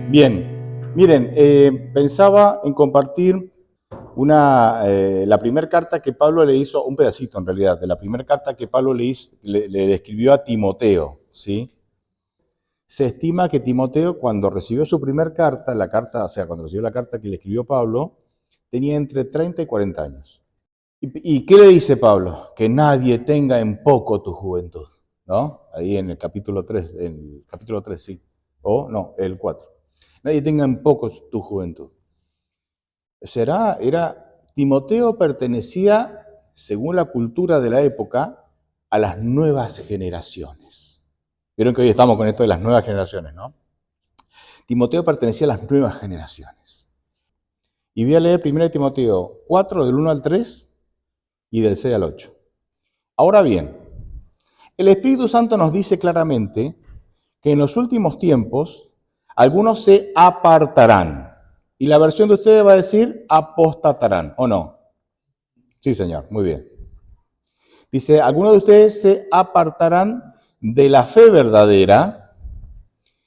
Bien, miren, pensaba en compartir la primera carta que Pablo le hizo, un pedacito en realidad, de la primera carta que Pablo le escribió a Timoteo, ¿sí? Se estima que Timoteo, cuando recibió su primera carta, cuando recibió la carta que le escribió Pablo, tenía entre 30 y 40 años. ¿Y qué le dice Pablo? Que nadie tenga en poco tu juventud, ¿no? Ahí en el capítulo 3, sí. O no, el 4. Nadie tenga en poco tu juventud. Timoteo pertenecía, según la cultura de la época, a las nuevas generaciones. Vieron que hoy estamos con esto de las nuevas generaciones, ¿no? Timoteo pertenecía a las nuevas generaciones. Y voy a leer 1 Timoteo 4, del 1 al 3 y del 6 al 8. Ahora bien, el Espíritu Santo nos dice claramente que en los últimos tiempos algunos se apartarán. Y la versión de ustedes va a decir apostatarán, ¿o no? Sí, señor, muy bien. Dice, algunos de ustedes se apartarán de la fe verdadera,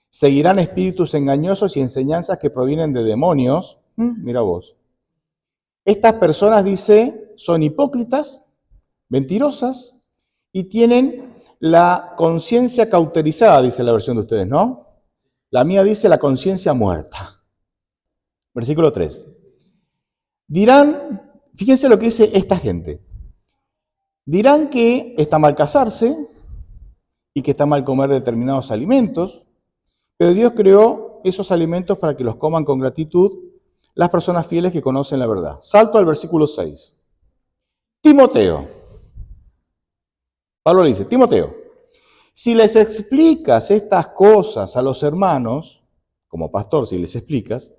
seguirán espíritus engañosos y enseñanzas que provienen de demonios. Mira vos. Estas personas, dice, son hipócritas, mentirosas y tienen la conciencia cauterizada, dice la versión de ustedes, ¿no? La mía dice la conciencia muerta. Versículo 3. Dirán, fíjense lo que dice esta gente. Dirán que está mal casarse y que está mal comer determinados alimentos, pero Dios creó esos alimentos para que los coman con gratitud las personas fieles que conocen la verdad. Salto al versículo 6. Timoteo. Pablo le dice, Timoteo, si les explicas estas cosas a los hermanos, como pastor, si les explicas,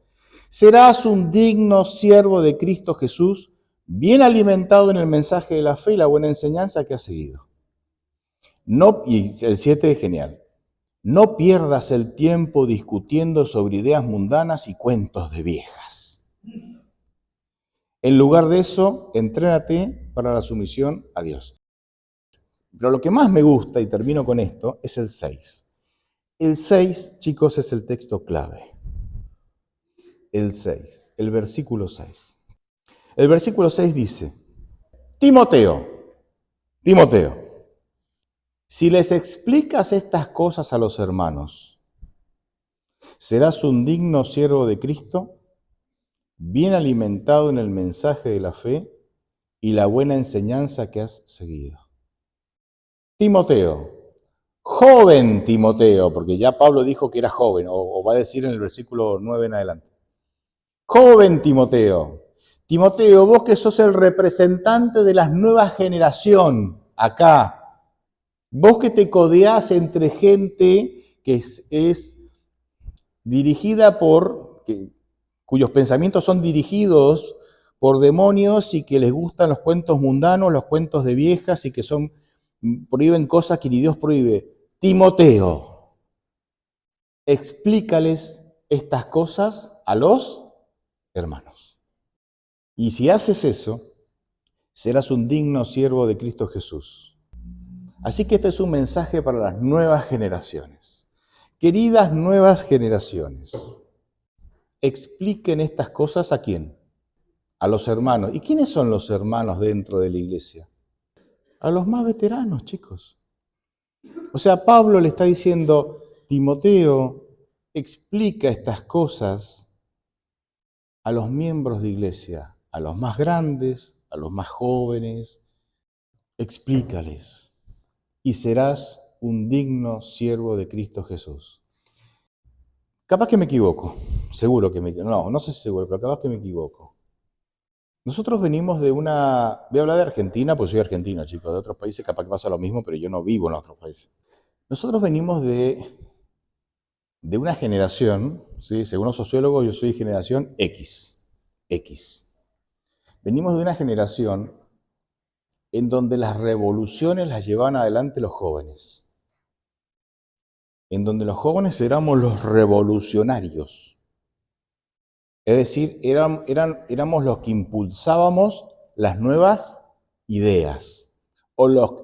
serás un digno siervo de Cristo Jesús, bien alimentado en el mensaje de la fe y la buena enseñanza que has seguido. No, y el 7 es genial. No pierdas el tiempo discutiendo sobre ideas mundanas y cuentos de viejas. En lugar de eso, entrénate para la sumisión a Dios. Pero lo que más me gusta, y termino con esto, es el 6. El 6, chicos, es el texto clave. El 6, el versículo 6. El versículo 6 dice, Timoteo, si les explicas estas cosas a los hermanos, serás un digno siervo de Cristo, bien alimentado en el mensaje de la fe y la buena enseñanza que has seguido. Timoteo, joven Timoteo, porque ya Pablo dijo que era joven, o va a decir en el versículo 9 en adelante. Joven Timoteo, vos que sos el representante de la nueva generación acá, vos que te codeás entre gente que es dirigida cuyos pensamientos son dirigidos por demonios y que les gustan los cuentos mundanos, los cuentos de viejas y que prohíben cosas que ni Dios prohíbe. Timoteo, explícales estas cosas a los hermanos. Y si haces eso, serás un digno siervo de Cristo Jesús. Así que este es un mensaje para las nuevas generaciones. Queridas nuevas generaciones, expliquen estas cosas ¿a quién? A los hermanos. ¿Y quiénes son los hermanos dentro de la iglesia? A los más veteranos, chicos. O sea, Pablo le está diciendo, Timoteo, explica estas cosas a los miembros de iglesia, a los más grandes, a los más jóvenes, explícales y serás un digno siervo de Cristo Jesús. Capaz que me equivoco, seguro que me equivoco, no sé si seguro, pero capaz que me equivoco. Nosotros venimos voy a hablar de Argentina, pues soy argentino, chicos, de otros países capaz que pasa lo mismo, pero yo no vivo en otros países. Nosotros venimos de una generación, ¿sí? Según los sociólogos, yo soy generación X. Venimos de una generación en donde las revoluciones las llevaban adelante los jóvenes. En donde los jóvenes éramos los revolucionarios. Es decir, éramos los que impulsábamos las nuevas ideas.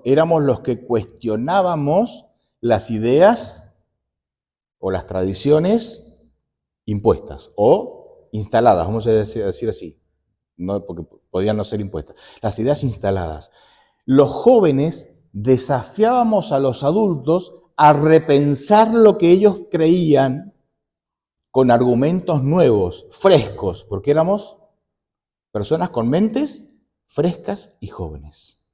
Éramos los que cuestionábamos las ideas o las tradiciones impuestas o instaladas, vamos a decir así, no, porque podían no ser impuestas. Las ideas instaladas. Los jóvenes desafiábamos a los adultos a repensar lo que ellos creían con argumentos nuevos, frescos, porque éramos personas con mentes frescas y jóvenes.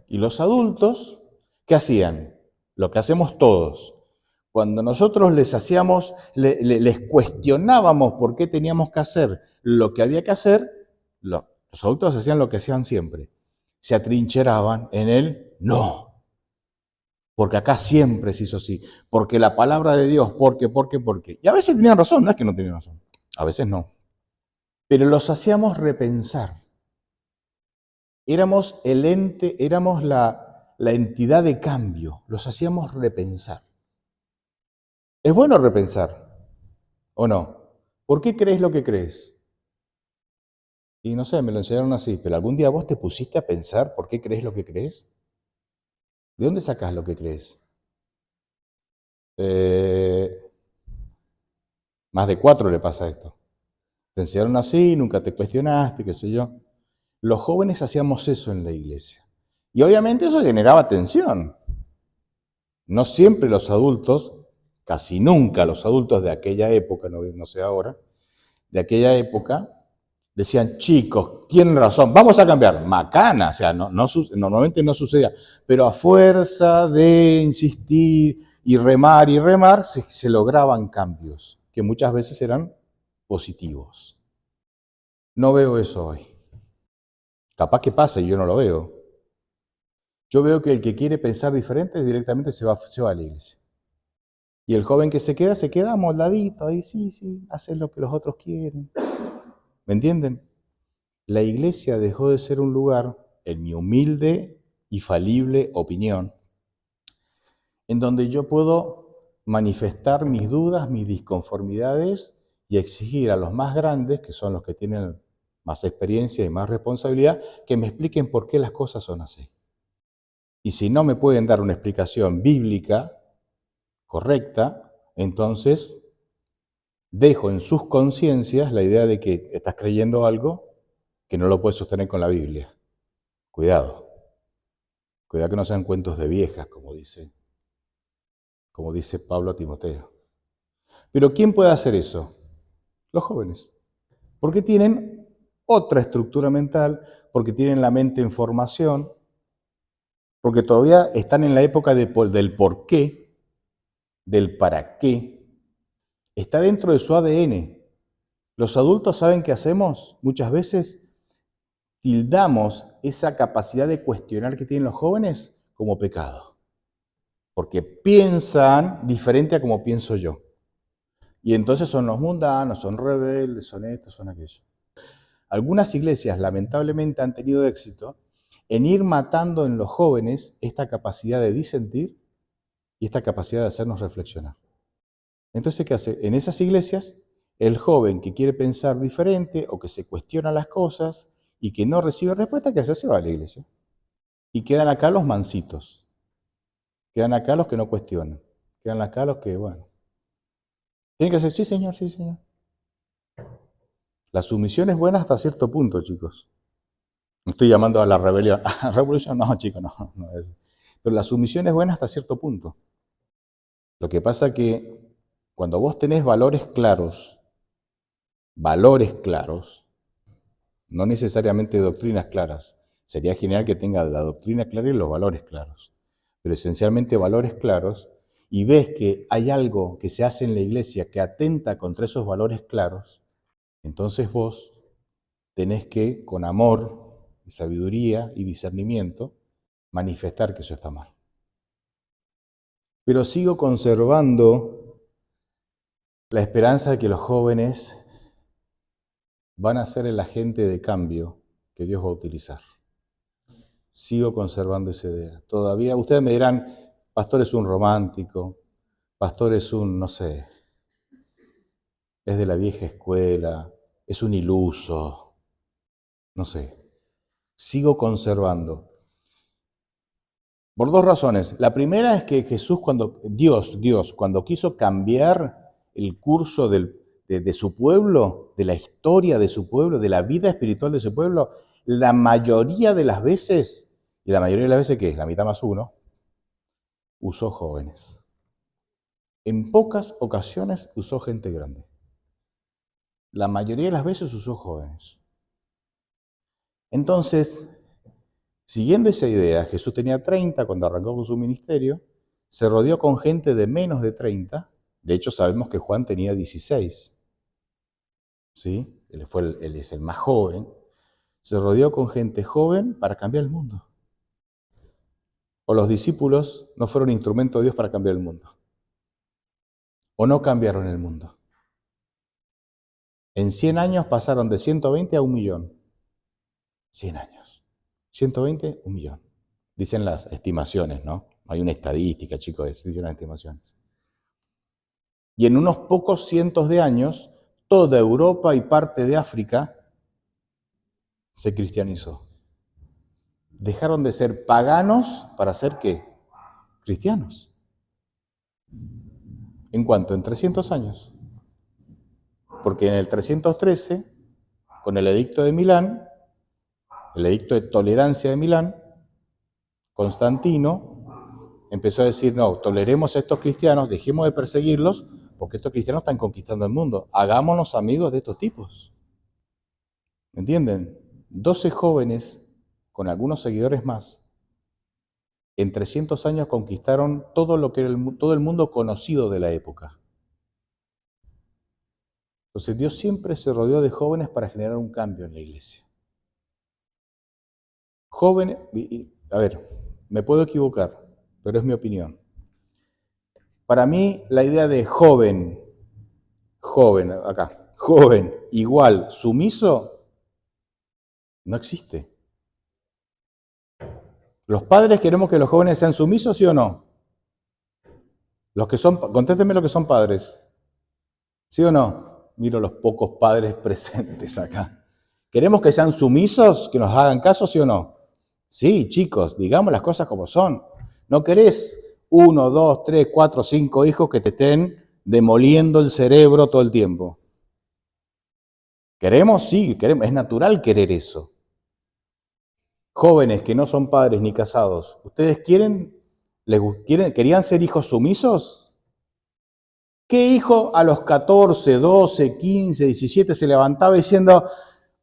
Y los adultos, ¿qué hacían? Lo que hacemos todos. Cuando nosotros les cuestionábamos por qué teníamos que hacer lo que había que hacer, los adultos hacían lo que hacían siempre. Se atrincheraban en el no. Porque acá siempre se hizo así. Porque la palabra de Dios, porque. Y a veces tenían razón, no es que no tenían razón. A veces no. Pero los hacíamos repensar. Éramos el ente, éramos la entidad de cambio. Los hacíamos repensar. ¿Es bueno repensar o no? ¿Por qué crees lo que crees? Y no sé, me lo enseñaron así, pero ¿algún día vos te pusiste a pensar por qué crees lo que crees? ¿De dónde sacás lo que crees? Más de 4 le pasa esto. Te enseñaron así, nunca te cuestionaste, qué sé yo. Los jóvenes hacíamos eso en la iglesia. Y obviamente eso generaba tensión. No siempre los adultos, casi nunca los adultos de aquella época, no sé ahora, de aquella época, decían, chicos, tienen razón, vamos a cambiar. Macana, o sea, normalmente no sucedía. Pero a fuerza de insistir y remar, se lograban cambios, que muchas veces eran positivos. No veo eso hoy. Capaz que pasa y yo no lo veo. Yo veo que el que quiere pensar diferente directamente se va a la iglesia. Y el joven que se queda amoldadito, ahí sí, hace lo que los otros quieren. ¿Me entienden? La iglesia dejó de ser un lugar, en mi humilde y falible opinión, en donde yo puedo manifestar mis dudas, mis disconformidades y exigir a los más grandes, que son los que tienen más experiencia y más responsabilidad, que me expliquen por qué las cosas son así. Y si no me pueden dar una explicación bíblica correcta, entonces dejo en sus conciencias la idea de que estás creyendo algo que no lo puedes sostener con la Biblia. Cuidado que no sean cuentos de viejas, como dice Pablo a Timoteo. Pero ¿quién puede hacer eso? Los jóvenes. Porque tienen otra estructura mental, porque tienen la mente en formación, porque todavía están en la época del por qué, del para qué. Está dentro de su ADN. Los adultos saben qué hacemos. Muchas veces tildamos esa capacidad de cuestionar que tienen los jóvenes como pecado. Porque piensan diferente a como pienso yo. Y entonces son los mundanos, son rebeldes, son estos, son aquellos. Algunas iglesias lamentablemente han tenido éxito en ir matando en los jóvenes esta capacidad de disentir y esta capacidad de hacernos reflexionar. Entonces, ¿qué hace? En esas iglesias, el joven que quiere pensar diferente o que se cuestiona las cosas y que no recibe respuesta, ¿qué hace? Se va a la iglesia. Y quedan acá los mansitos. Quedan acá los que no cuestionan. Quedan acá los que, bueno. Tienen que decir, sí, señor, sí, señor. La sumisión es buena hasta cierto punto, chicos. No estoy llamando a la rebelión. ¿A revolución? No, chicos, no es. Pero la sumisión es buena hasta cierto punto. Lo que pasa es que cuando vos tenés valores claros, no necesariamente doctrinas claras, sería genial que tenga la doctrina clara y los valores claros, pero esencialmente valores claros, y ves que hay algo que se hace en la iglesia que atenta contra esos valores claros, entonces vos tenés que, con amor, sabiduría y discernimiento, manifestar que eso está mal. Pero sigo conservando la esperanza de que los jóvenes van a ser el agente de cambio que Dios va a utilizar. Sigo conservando esa idea. Todavía, ustedes me dirán, pastor es un romántico, pastor es un, no sé, es de la vieja escuela, es un iluso, no sé. Sigo conservando. Por dos razones. La primera es que Dios, cuando quiso cambiar el curso de de su pueblo, de la historia de su pueblo, de la vida espiritual de su pueblo, la mayoría de las veces, y la mayoría de las veces, ¿qué es? La mitad más uno, usó jóvenes. En pocas ocasiones usó gente grande. La mayoría de las veces usó jóvenes. Entonces, siguiendo esa idea, Jesús tenía 30 cuando arrancó con su ministerio, se rodeó con gente de menos de 30. De hecho, sabemos que Juan tenía 16. ¿Sí? Él es el más joven. Se rodeó con gente joven para cambiar el mundo. O los discípulos no fueron instrumento de Dios para cambiar el mundo. O no cambiaron el mundo. En 100 años pasaron de 120 a 1.000.000. 100 años. 120, 1.000.000. Dicen las estimaciones, ¿no? No hay una estadística, chicos, dicen las estimaciones. Y en unos pocos cientos de años, toda Europa y parte de África se cristianizó. Dejaron de ser paganos para ser ¿qué? Cristianos. ¿En cuánto? En 300 años. Porque en el 313, con el edicto de Milán, el edicto de tolerancia de Milán, Constantino empezó a decir, no, toleremos a estos cristianos, dejemos de perseguirlos, porque estos cristianos están conquistando el mundo. Hagámonos amigos de estos tipos. ¿Me entienden? 12 jóvenes, con algunos seguidores más, en 300 años conquistaron todo lo que era todo el mundo conocido de la época. Entonces Dios siempre se rodeó de jóvenes para generar un cambio en la iglesia. Jóvenes, a ver, me puedo equivocar, pero es mi opinión. Para mí la idea de joven igual sumiso, no existe. ¿Los padres queremos que los jóvenes sean sumisos, sí o no? Los que son, contéstenme los que son padres. ¿Sí o no? Miro los pocos padres presentes acá. ¿Queremos que sean sumisos, que nos hagan caso, sí o no? Sí, chicos, digamos las cosas como son. No querés 1, 2, 3, 4, 5 hijos que te estén demoliendo el cerebro todo el tiempo. ¿Queremos? Sí, queremos. Es natural querer eso. Jóvenes que no son padres ni casados, ¿ustedes querían ser hijos sumisos? ¿Qué hijo a los 14, 12, 15, 17 se levantaba diciendo,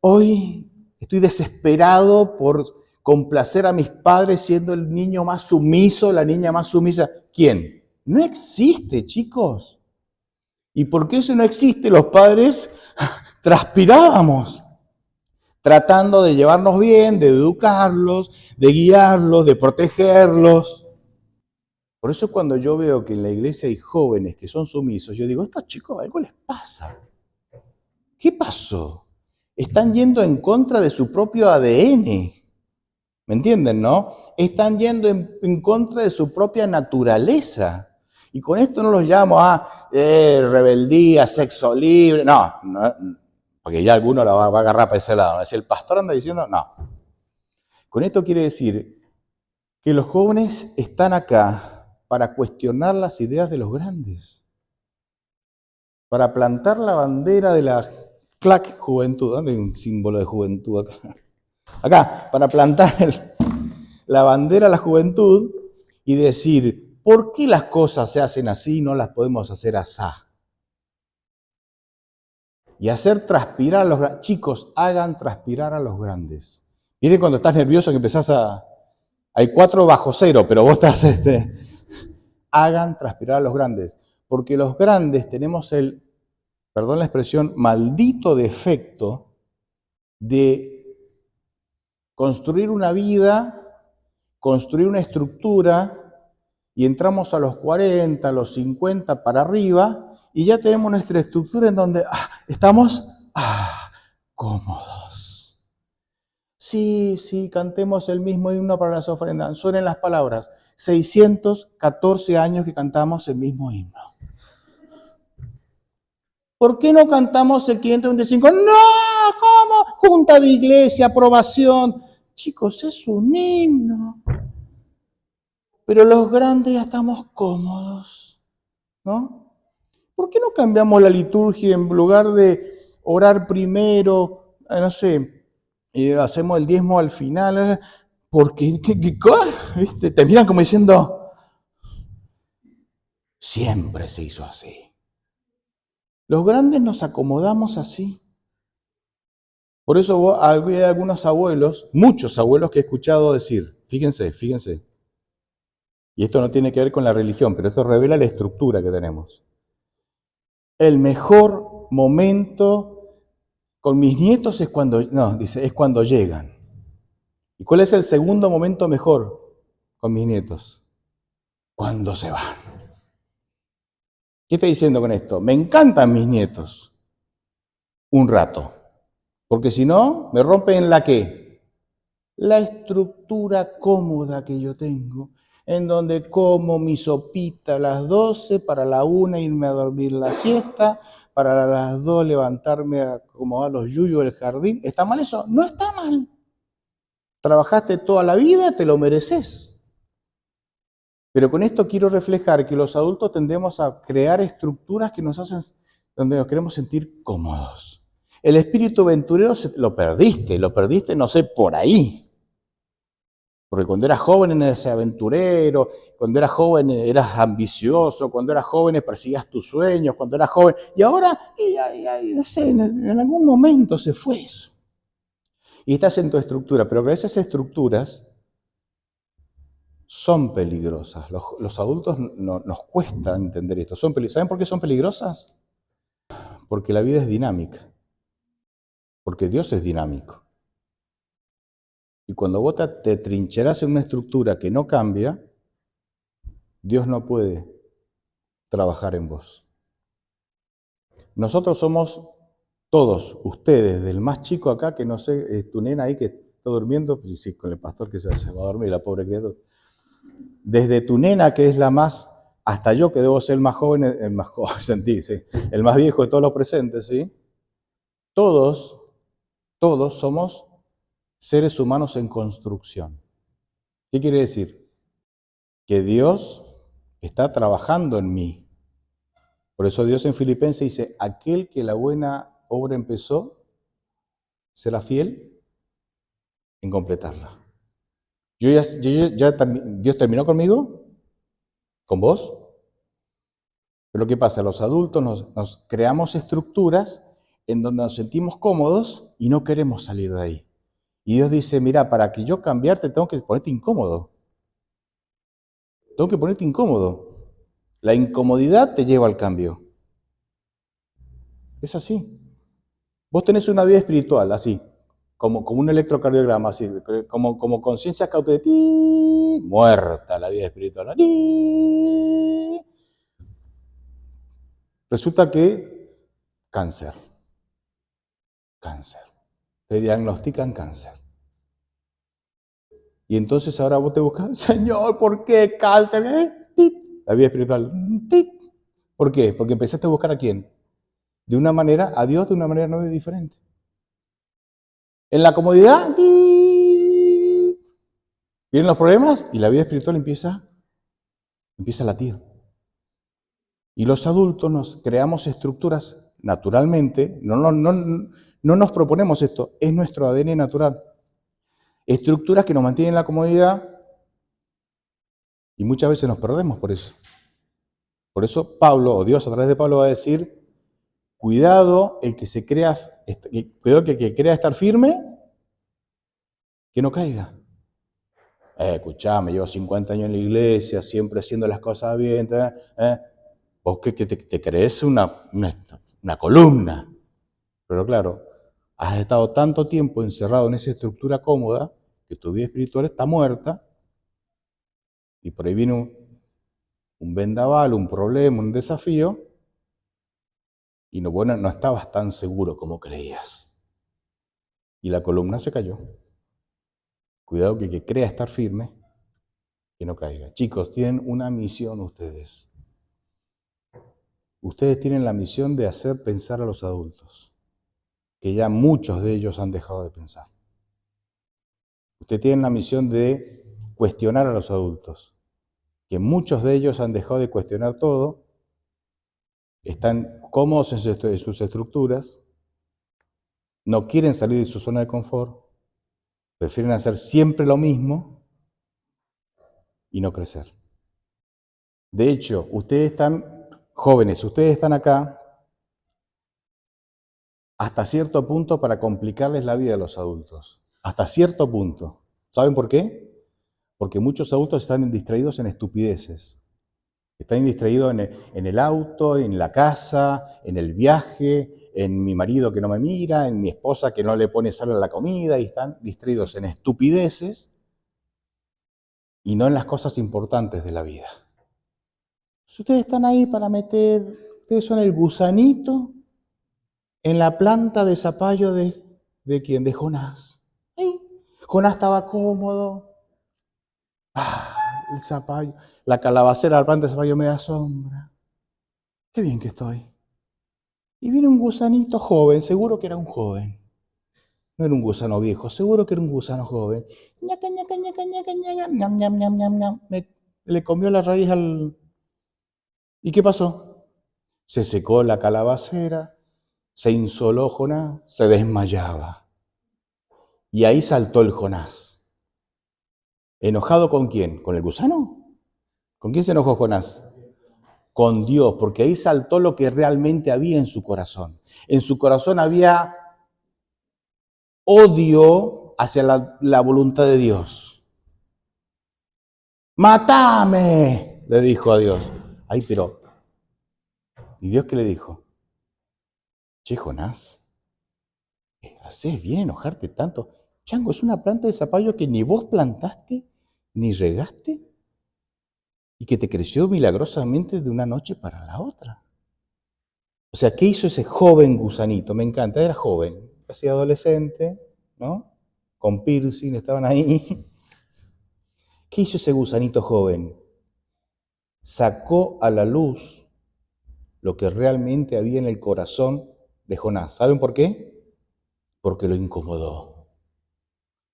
hoy estoy desesperado por complacer a mis padres siendo el niño más sumiso, la niña más sumisa? ¿Quién? No existe, chicos. ¿Y por qué eso no existe? Los padres transpirábamos, tratando de llevarnos bien, de educarlos, de guiarlos, de protegerlos. Por eso cuando yo veo que en la iglesia hay jóvenes que son sumisos, yo digo, estos chicos algo les pasa. ¿Qué pasó? Están yendo en contra de su propio ADN. ¿Me entienden, no? Están yendo en contra de su propia naturaleza. Y con esto no los llamo a rebeldía, sexo libre. No, porque ya alguno la va a agarrar para ese lado. Si el pastor anda diciendo, no. Con esto quiere decir que los jóvenes están acá para cuestionar las ideas de los grandes, para plantar la bandera de la CLAC juventud. ¿Dónde hay un símbolo de juventud acá? Acá, para plantar la bandera de la juventud y decir, ¿por qué las cosas se hacen así y no las podemos hacer asá? Y hacer transpirar a los grandes. Chicos, hagan transpirar a los grandes. Miren cuando estás nervioso que empezás hay 4 bajo cero, pero vos estás, hagan transpirar a los grandes. Porque los grandes tenemos el, perdón la expresión, maldito defecto de construir una vida, construir una estructura, y entramos a los 40, a los 50 para arriba, y ya tenemos nuestra estructura en donde estamos cómodos. Sí, cantemos el mismo himno para las ofrendas. Suenen las palabras. 614 años que cantamos el mismo himno. ¿Por qué no cantamos el 525? No, ¿cómo? Junta de iglesia, aprobación. Chicos, es un himno. Pero los grandes ya estamos cómodos, ¿no? ¿Por qué no cambiamos la liturgia en lugar de orar primero, no sé, hacemos el diezmo al final? Porque, ¿viste? Te miran como diciendo, siempre se hizo así. Los grandes nos acomodamos así. Por eso hay algunos abuelos, muchos abuelos que he escuchado decir, fíjense, y esto no tiene que ver con la religión, pero esto revela la estructura que tenemos. El mejor momento con mis nietos es cuando, no, dice, es cuando llegan. ¿Y cuál es el segundo momento mejor con mis nietos? Cuando se van. ¿Qué estoy diciendo con esto? Me encantan mis nietos un rato, porque si no, me rompen la qué. La estructura cómoda que yo tengo, en donde como mi sopita a las 12, para la 1 irme a dormir la siesta, para las 2 levantarme a acomodar los yuyos del jardín. ¿Está mal eso? No está mal. Trabajaste toda la vida, te lo mereces. Pero con esto quiero reflejar que los adultos tendemos a crear estructuras que nos hacen, donde nos queremos sentir cómodos. El espíritu aventurero lo perdiste, no sé, por ahí. Porque cuando eras joven eras aventurero, cuando eras joven eras ambicioso, cuando eras joven perseguías tus sueños, cuando eras joven. Y ahora, no sé, en algún momento se fue eso. Y estás en tu estructura, pero esas estructuras son peligrosas. Los adultos nos cuesta entender esto. ¿Saben por qué son peligrosas? Porque la vida es dinámica. Porque Dios es dinámico. Y cuando vos te trincherás en una estructura que no cambia, Dios no puede trabajar en vos. Nosotros somos todos, ustedes, del más chico acá, que no sé, tu nena ahí que está durmiendo, pues sí, con el pastor que se va a dormir, la pobre criatura. Desde tu nena, que es la más, hasta yo, que debo ser el más joven, sentí, sí, el más viejo de todos los presentes, ¿sí? Todos somos seres humanos en construcción. ¿Qué quiere decir? Que Dios está trabajando en mí. Por eso Dios en Filipenses dice, aquel que la buena obra empezó, será fiel en completarla. Dios terminó conmigo, con vos. Pero ¿qué pasa? Los adultos nos creamos estructuras en donde nos sentimos cómodos y no queremos salir de ahí. Y Dios dice, mira, para que yo cambiarte tengo que ponerte incómodo. Tengo que ponerte incómodo. La incomodidad te lleva al cambio. Es así. Vos tenés una vida espiritual, así, como un electrocardiograma, así, como conciencia cautelar, muerta la vida espiritual. Resulta que cáncer. Te diagnostican cáncer. Y entonces ahora vos te buscas, Señor, ¿por qué cáncer? La vida espiritual. ¿Por qué? Porque empezaste a buscar a quién. De una manera, a Dios de una manera no diferente. En la comodidad, vienen los problemas y la vida espiritual empieza a latir. Y los adultos nos creamos estructuras naturalmente, no nos proponemos esto, es nuestro ADN natural. Estructuras que nos mantienen en la comodidad y muchas veces nos perdemos por eso. Por eso Pablo, o Dios a través de Pablo va a decir, cuidado el que crea estar firme, que no caiga. Escuchame, llevo 50 años en la iglesia, siempre haciendo las cosas bien, vos que te crees una columna. Pero claro, has estado tanto tiempo encerrado en esa estructura cómoda que tu vida espiritual está muerta y por ahí viene un vendaval, un problema, un desafío y no estabas tan seguro como creías. Y la columna se cayó. Cuidado que el que crea estar firme, que no caiga. Chicos, tienen una misión ustedes. Ustedes tienen la misión de hacer pensar a los adultos, que ya muchos de ellos han dejado de pensar. Ustedes tienen la misión de cuestionar a los adultos, que muchos de ellos han dejado de cuestionar todo están cómodos en sus estructuras, no quieren salir de su zona de confort, prefieren hacer siempre lo mismo y no crecer. De hecho, ustedes están jóvenes, ustedes están acá hasta cierto punto para complicarles la vida a los adultos. Hasta cierto punto. ¿Saben por qué? Porque muchos adultos están distraídos en estupideces. Están distraídos en el auto, en la casa, en el viaje, en mi marido que no me mira, en mi esposa que no le pone sal a la comida, y están distraídos en estupideces y no en las cosas importantes de la vida. Si ustedes están ahí para ustedes son el gusanito en la planta de zapallo ¿de quién? De Jonás. Ay, Jonás estaba cómodo. El zapallo, la calabacera, la planta de zapallo me da sombra. Qué bien que estoy. Y viene un gusanito joven, seguro que era un joven. No era un gusano viejo, seguro que era un gusano joven. Ñaca, ñaca, ñaca, ñaca, ñaca, ñam, ñam, ñam, ñam, ñam. Le comió la raíz al... ¿Y qué pasó? Se secó la calabacera, se insoló Jonás, se desmayaba. Y ahí saltó el Jonás. ¿Enojado con quién? ¿Con el gusano? ¿Con quién se enojó Jonás? Con Dios, porque ahí saltó lo que realmente había en su corazón. En su corazón había odio hacia la voluntad de Dios. ¡Mátame!, le dijo a Dios. Ay, pero, ¿y Dios qué le dijo? Che, Jonás, ¿haces bien enojarte tanto? Chango, es una planta de zapallo que ni vos plantaste, ni regaste, y que te creció milagrosamente de una noche para la otra. O sea, ¿qué hizo ese joven gusanito? Me encanta, era joven, casi adolescente, ¿no? Con piercing, estaban ahí. ¿Qué hizo ese gusanito joven? Sacó a la luz lo que realmente había en el corazón de Jonás. ¿Saben por qué? Porque lo incomodó,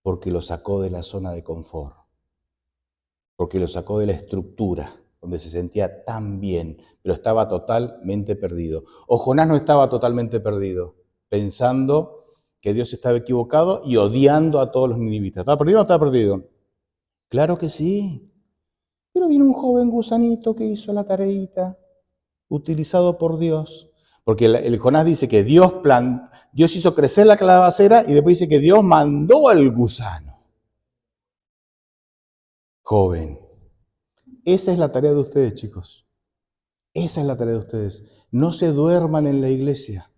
porque lo sacó de la zona de confort, porque lo sacó de la estructura, donde se sentía tan bien, pero estaba totalmente perdido. O Jonás no estaba totalmente perdido, pensando que Dios estaba equivocado y odiando a todos los ninivitas. ¿Estaba perdido o no estaba perdido? Claro que sí. Pero viene un joven gusanito que hizo la tareita, utilizado por Dios. Porque el Jonás dice que Dios hizo crecer la calabacera y después dice que Dios mandó al gusano. Joven. Esa es la tarea de ustedes, chicos. Esa es la tarea de ustedes. No se duerman en la iglesia.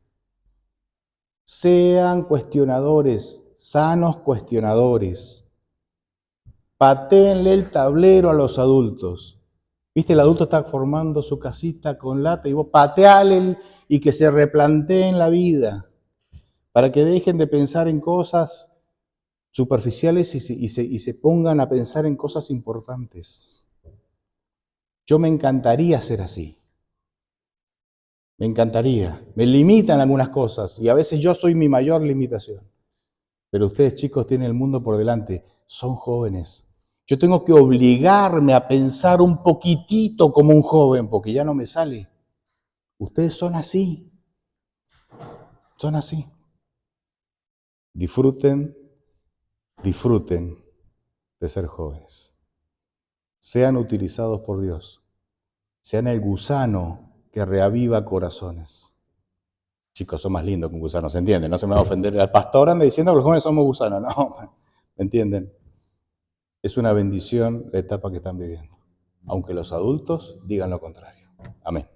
Sean cuestionadores, sanos cuestionadores. Patéenle el tablero a los adultos. ¿Viste? El adulto está formando su casita con lata y vos pateale y que se replanteen la vida para que dejen de pensar en cosas superficiales y se pongan a pensar en cosas importantes. Yo me encantaría ser así. Me encantaría. Me limitan algunas cosas y a veces yo soy mi mayor limitación. Pero ustedes, chicos, tienen el mundo por delante. Son jóvenes. Yo tengo que obligarme a pensar un poquitito como un joven porque ya no me sale. Ustedes son así. Son así. Disfruten, disfruten de ser jóvenes. Sean utilizados por Dios. Sean el gusano que reaviva corazones. Chicos, son más lindos que un gusano, ¿se entiende? No se me va a ofender. El pastor anda diciendo que los jóvenes somos gusanos. No, ¿me entienden? Es una bendición la etapa que están viviendo, aunque los adultos digan lo contrario. Amén.